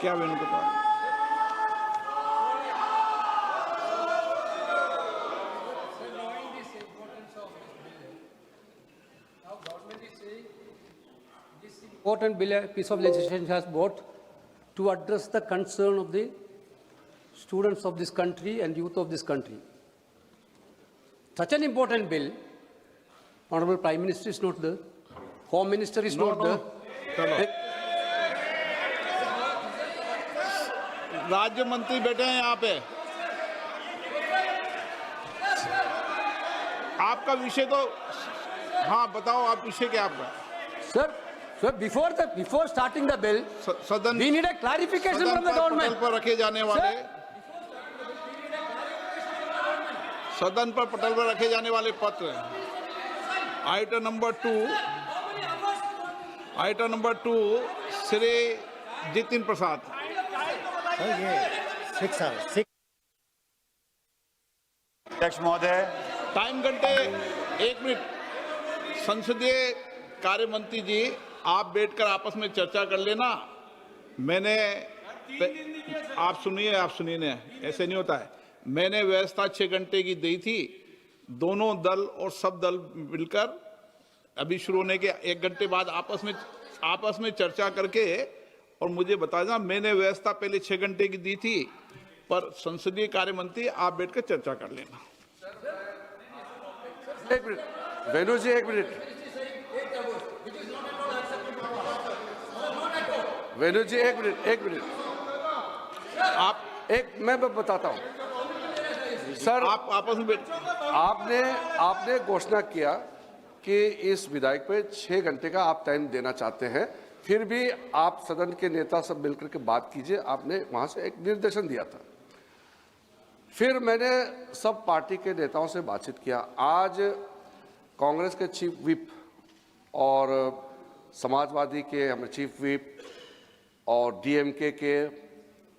क्या Venugopal? Important bill, piece of legislation has brought to address the concern of the students of this country and youth of this country. Such an important bill, Honorable Prime Minister is not there, Home Minister is not there. राज्य मंत्री बैठे हैं यहाँ पे। आपका विषय तो हाँ बताओ, आप विषय क्या आपका? Sir, before starting the bill, सदन we need a clarification from the government. पटल पर रखे जाने वाले सदन पर पटल पर रखे जाने वाले पत्र, आइटम नंबर 2 श्री जितिन प्रसाद। अध्यक्ष महोदय, टाइम घंटे 1 मिनट। संसदीय कार्य मंत्री जी, आप बैठकर आपस में चर्चा कर लेना। मैंने आप सुनिए ना, ऐसे नहीं होता है। मैंने व्यवस्था 6 घंटे की दी थी। दोनों दल और सब दल मिलकर अभी शुरू होने के 1 घंटे बाद आपस में चर्चा करके और मुझे बता देना। मैंने व्यवस्था पहले 6 घंटे की दी थी, पर संसदीय कार्य मंत्री आप बैठकर चर्चा कर लेना। एक मिनट वेणु जी, 1 मिनट। वेणु जी 1 मिनट। मैं बताता हूं सर। आप आपस में आपने घोषणा किया कि इस विधायक पे 6 घंटे का आप टाइम देना चाहते हैं, फिर भी आप सदन के नेता सब मिलकर के बात कीजिए। आपने वहां से एक निर्देशन दिया था। फिर मैंने सब पार्टी के नेताओं से बातचीत किया। आज कांग्रेस के चीफ विप और समाजवादी के हमें चीफ विप और डीएमके के,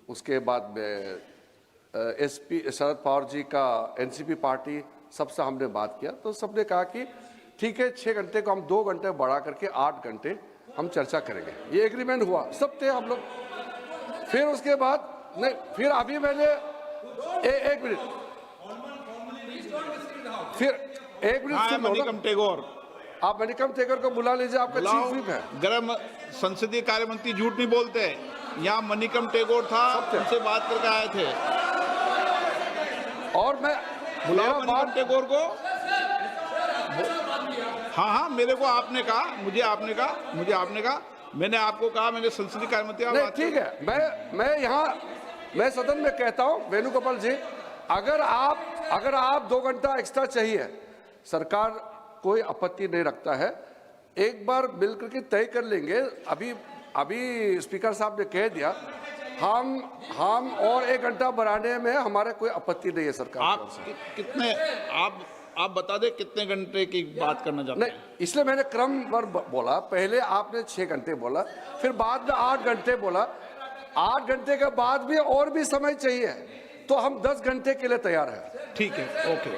उसके बाद में एसपी शरद पवार जी का एनसीपी पार्टी, सबसे हमने बात किया तो सबने कहा कि ठीक है, 6 घंटे को हम 2 घंटे बढ़ा करके 8 घंटे हम चर्चा करेंगे। ये एग्रीमेंट हुआ, सब थे हम लोग। फिर उसके बाद नहीं, फिर अभी मैंने 1 मिनट, फिर 1 मिनट। मणिकम टेगोर, आप मणिकम टेगोर को बुला लीजिए, आपका चीफ विप है। गृह संसदीय कार्य मंत्री झूठ नहीं बोलते। यहाँ मणिकम टेगोर था, उनसे बात करके आए थे। और मैं बुलाओ मणिकम टेगोर को। हाँ, मेरे को आपने कहा, मुझे आपने कहा, मैंने आपको कहा, मैंने संसदीय कार्य मंत्री। नहीं, ठीक है, मैं सदन में कहता हूं वेणुगोपाल जी, अगर आप 2 घंटा एक्स्ट्रा चाहिए, सरकार कोई आपत्ति नहीं रखता है। एक बार मिलकर के तय कर लेंगे। अभी स्पीकर साहब ने कह दिया, हम और 1 घंटा बढ़ाने में हमारे कोई आपत्ति नहीं है सरकार। आप बता दे कितने घंटे की बात करना चाहते हैं? नहीं, इसलिए मैंने क्रमवार बोला। पहले आपने 6 घंटे बोला, फिर बाद में 8 घंटे बोला। 8 घंटे के बाद भी और भी समय चाहिए तो हम 10 घंटे के लिए तैयार हैं। ठीक है, ओके,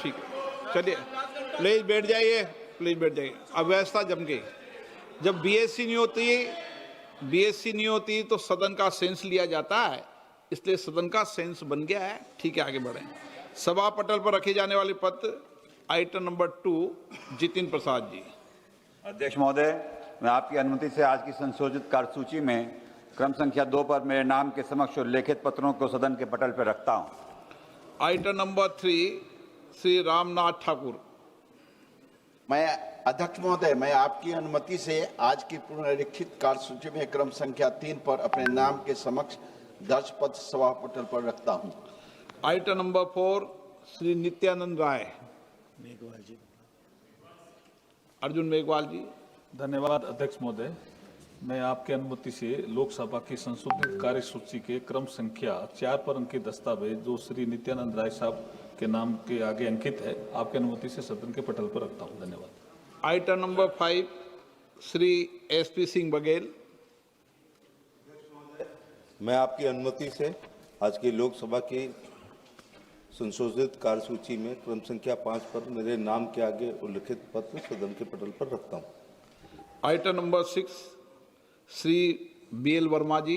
ठीक है। चलिए, प्लीज बैठ जाइए। अब व्यवस्था जम गई। जब बीएससी नहीं होती तो सदन का सेंस लिया जाता है, इसलिए सदन का सेंस बन गया है। ठीक है, आगे बढ़ें। सभा पटल पर रखे जाने वाले पत्र, आइटम नंबर 2 जितिन प्रसाद जी। अध्यक्ष महोदय, मैं आपकी अनुमति से आज की संशोधित कार्यसूची में क्रम संख्या 2 पर मेरे नाम के समक्ष उल्लेखित पत्रों को सदन के पटल पर रखता हूं। Item number 3 Shri Ramnath Thakur. मैं अध्यक्ष महोदय, मैं आपकी अनुमति से आज की पुनरीक्षित कार्यसूची में क्रम संख्या 3 पर अपने नाम के समक्ष दर्ज पत्र सभा पटल पर रखता हूं। Item number 4 Shri Nityanand Rai. अर्जुन मेघवाल जी। धन्यवाद अध्यक्ष महोदय, मैं आपकी अनुमति से लोकसभा की संशोधित कार्यसूची के क्रम संख्या 4 पर अंकित दस्तावेज जो श्री नित्यानंद राय साहब के नाम के आगे अंकित है, आपकी अनुमति से सदन के पटल पर रखता हूं। धन्यवाद। Item number 5 Shri SP Singh Baghel. मैं आपकी अनुमति से आज की लोकसभा की संशोधित कार्यसूची में क्रम संख्या 5 पर मेरे नाम के आगे उल्लिखित पत्र सदन के पटल पर रखता हूं। Item number 6 Shri BL Verma ji.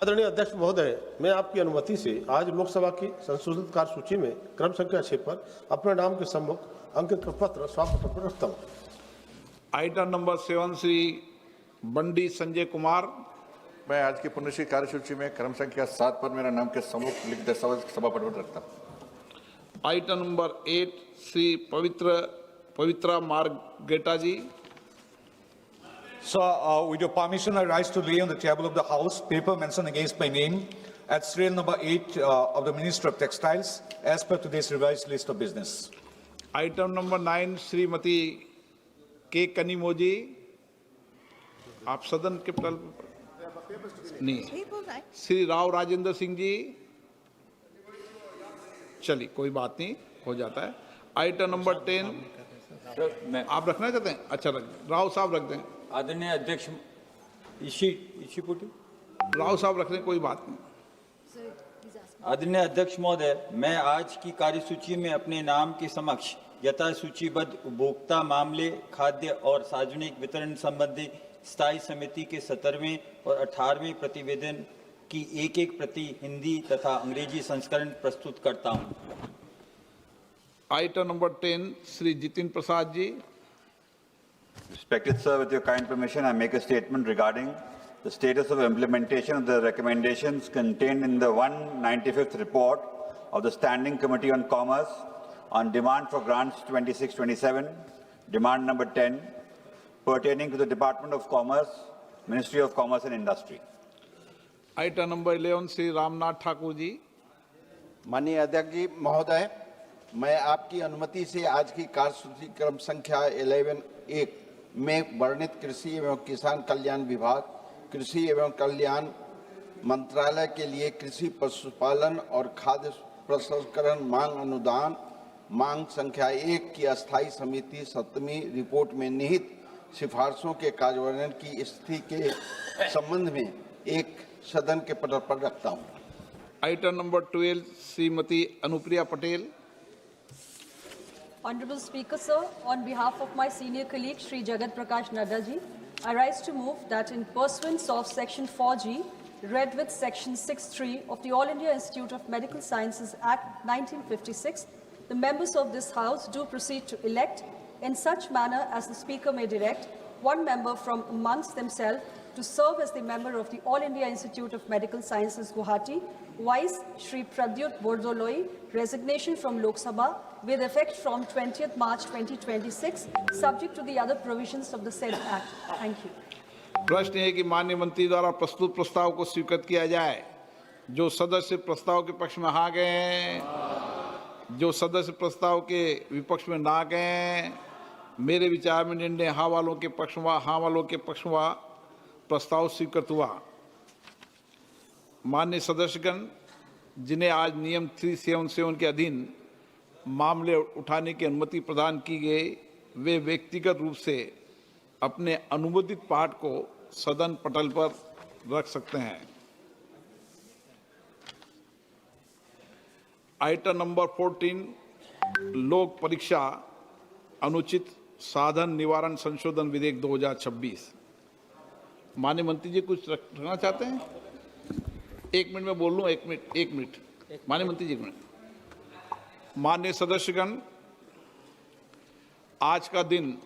आदरणीय अध्यक्ष महोदय, मैं आपकी अनुमति से आज लोकसभा की संशोधित कार्यसूची में क्रम संख्या 6 पर अपने नाम के सम्मुख अंकित पत्र सभापति पर रखता हूँ। Item number 7 Shri Bandi Sanjay Kumar. मैं आज की पुण्यश्री कार्यसूची में क्रम संख्या 7 पर मेरा नाम के सम्मुख लिखित दस्तावेज सभापति पर रखता हूँ। Item number 8 Shri Pabitra Margherita ji. So, with your permission, I rise to lay on the table of the House paper mentioned against my name at serial number 8 of the Ministry of Textiles as per today's revised list of business. Item number 9 Shrimati के कनिमोजी। आप सदन के पटल नहीं। श्री राव राजेंद्र सिंह जी। चलिए कोई बात नहीं, हो जाता है। आइटम नंबर 10 आप रखना चाहते हैं? अच्छा, रख दें। राव साहब रख दें। आदरणीय अध्यक्ष राव साहब रख लें, कोई बात नहीं। आदरणीय अध्यक्ष महोदय, मैं आज की कार्यसूची में अपने नाम के समक्ष यथा सूचीबद्ध उपभोक्ता मामले, खाद्य और सार्वजनिक वितरण संबंधी स्थायी समिति के 17वें और 18वें प्रतिवेदन की एक प्रति हिंदी तथा अंग्रेजी संस्करण प्रस्तुत करता हूं। Item number 10 Shri Jitin Prasad ji. Respected sir, with your kind permission, I make a statement regarding the status of implementation of the recommendations contained in the 195th report of the Standing Committee on Commerce on demand for grants 26-27, demand number 10, pertaining to the Department of Commerce, Ministry of Commerce and Industry. Item number 11 Shri Ramnath Thakur ji. माननीय अध्यक्ष जी महोदय, मैं आपकी अनुमति से आज की कार्यसूची क्रम संख्या 11(1) में वर्णित कृषि एवं किसान कल्याण विभाग, कृषि एवं कल्याण मंत्रालय के लिए कृषि पशुपालन और खाद्य प्रसंस्करण मांग अनुदान मांग संख्या 1 की अस्थायी समिति 7वीं रिपोर्ट में निहित सिफारिशों के कार्यान्वयन की स्थिति के संबंध में एक सदन के पटल पर रखता हूँ। Item number 12 Shrimati Anupriya Patel. Honorable Speaker, sir, on behalf of my senior colleague Shri Jagat Prakash Nadda ji, I rise to move that in pursuance of Section 4G, read with Section 6(3) of the All India Institute of Medical Sciences Act 1956, the members of this House do proceed to elect, in such manner as the Speaker may direct, one member from amongst themselves to serve as the member of the All India Institute of Medical Sciences Guwahati, vice Shri Pradyut Bordoloi, resignation from Lok Sabha, with effect from 20th March 2026, subject to the other provisions of the said Act. Thank you. प्रश्न है कि माननीय मंत्री द्वारा प्रस्तुत प्रस्ताव को स्वीकृत किया जाए। जो सदस्य प्रस्ताव के पक्ष में हाँ गए हैं, जो सदस्य प्रस्ताव के विपक्ष में ना गए हैं, मेरे विचार में निर्णय हाँ वालों के पक्ष में, हाँ वालों के पक्ष में प्रस्ताव स्वीकृत हुआ। माननीय सदस्यगण, जिन्हें आज नियम 377 के अधीन मामले उठाने की अनुमति प्रदान की गई, वे व्यक्तिगत रूप से अपने अनुमोदित पाठ को सदन पटल पर रख सकते हैं। आइटम नंबर 14 लोक परीक्षा अनुचित साधन निवारण संशोधन विधेयक 2026। माननीय मंत्री जी कुछ रखना चाहते हैं? 1 मिनट में बोल लूँ? 1 मिनट। माननीय मंत्री जी 1 मिनट। माननीय सदस्यगण, आज का दिन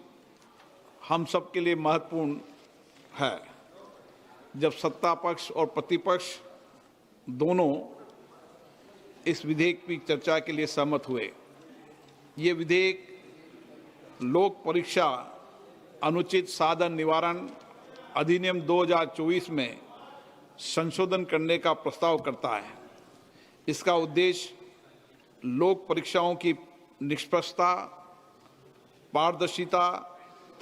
हम सब के लिए महत्वपूर्ण है, जब सत्ता पक्ष और प्रतिपक्ष दोनों इस विधेयक की चर्चा के लिए सहमत हुए। ये विधेयक लोक परीक्षा अनुचित साधन निवारण अधिनियम 2024 में संशोधन करने का प्रस्ताव करता है। इसका उद्देश्य लोक परीक्षाओं की निष्पक्षता, पारदर्शिता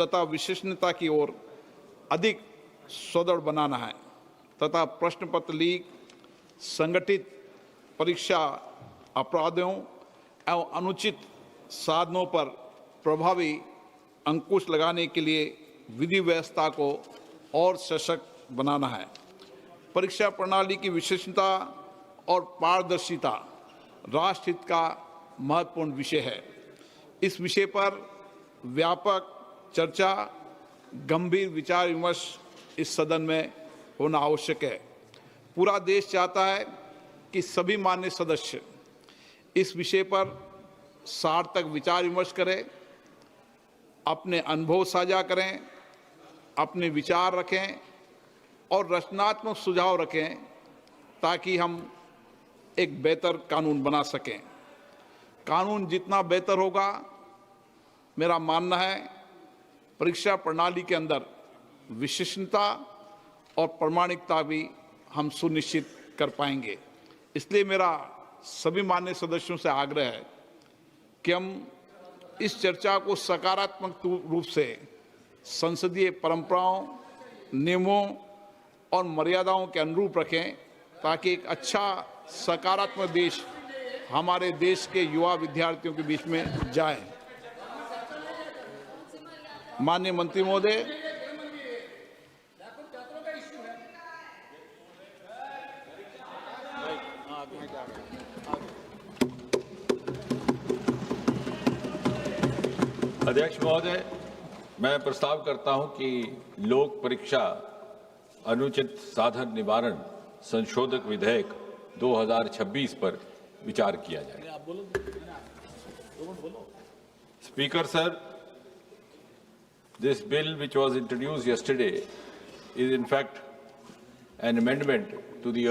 तथा विश्वसनीयता की ओर अधिक सुदृढ़ बनाना है तथा प्रश्न पत्र लीक, संगठित परीक्षा अपराधों एवं अनुचित साधनों पर प्रभावी अंकुश लगाने के लिए विधि व्यवस्था को और सशक्त बनाना है। परीक्षा प्रणाली की विश्वसनीयता और पारदर्शिता राष्ट्र हित का महत्वपूर्ण विषय है। इस विषय पर व्यापक चर्चा गंभीर विचार विमर्श इस सदन में होना आवश्यक है। पूरा देश चाहता है कि सभी मान्य सदस्य इस विषय पर सार्थक विचार विमर्श करें, अपने अनुभव साझा करें, अपने विचार रखें और रचनात्मक सुझाव रखें ताकि हम एक बेहतर कानून बना सकें। कानून जितना बेहतर होगा, मेरा मानना है परीक्षा प्रणाली के अंदर विशिष्टता और प्रामाणिकता भी हम सुनिश्चित कर पाएंगे। इसलिए मेरा सभी मान्य सदस्यों से आग्रह है कि हम इस चर्चा को सकारात्मक रूप से संसदीय परंपराओं, नियमों और मर्यादाओं के अनुरूप रखें ताकि एक अच्छा सकारात्मक देश हमारे देश के युवा विद्यार्थियों के बीच में जाए। माननीय मंत्री महोदय, अध्यक्ष महोदय, मैं प्रस्ताव करता हूं कि लोक परीक्षा अनुचित साधन निवारण संशोधक विधेयक 2026 पर विचार किया जाए। Speaker sir, this bill which was introduced yesterday is in fact an amendment to the